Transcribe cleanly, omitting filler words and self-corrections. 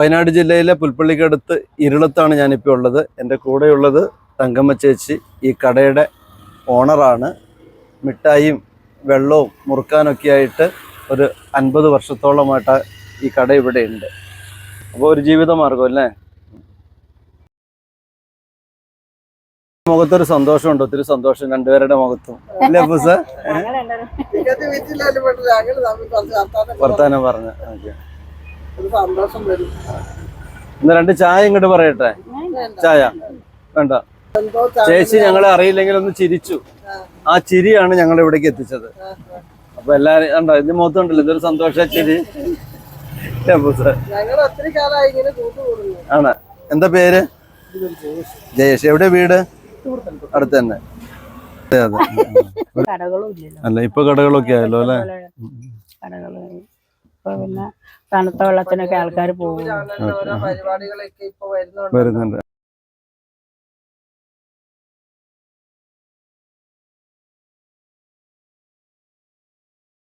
വയനാട് ജില്ലയിലെ പുൽപ്പള്ളിക്കടുത്ത് ഇരുളത്താണ് ഞാനിപ്പോൾ ഉള്ളത്. എൻ്റെ കൂടെയുള്ളത് തങ്കമ്മ ചേച്ചി, ഈ കടയുടെ ഓണറാണ്. മിഠായിയും വെള്ളവും മുറുക്കാനൊക്കെ ആയിട്ട് ഒരു 50 വർഷത്തോളമായിട്ട് ഈ കട ഇവിടെ ഉണ്ട്. അപ്പോൾ ഒരു ജീവിതമാർഗം അല്ലേ. മുഖത്തൊരു സന്തോഷമുണ്ട്, ഒത്തിരി സന്തോഷം രണ്ടുപേരുടെ മുഖത്തും അല്ലേ അപ്പൂസ? വർത്താനം പറഞ്ഞ ഓക്കെ. ഇന്ന് 2 ചായ ഇങ്ങോട്ട് പറയട്ടെ. ചായ വേണ്ട ചേച്ചി, ഞങ്ങളെ അറിയില്ലെങ്കിൽ ഒന്ന് ചിരിച്ചു. ആ ചിരിയാണ് ഞങ്ങൾ ഇവിടേക്ക് എത്തിച്ചത്. അപ്പൊ എല്ലാരും കണ്ടോ, ഇതിന്റെ മുഖത്തുണ്ടല്ലോ ഇതൊരു സന്തോഷ ചിരി. ആണ്. എന്താ പേര്? ജയേഷ്. എവിടെ വീട്? അടുത്ത് തന്നെ. അല്ല ഇപ്പൊ കടകളൊക്കെ ആയല്ലോ അല്ലെ. പിന്നെ തണുത്ത വെള്ളത്തിനൊക്കെ ആൾക്കാർ പോകും, വരുന്നുണ്ട്.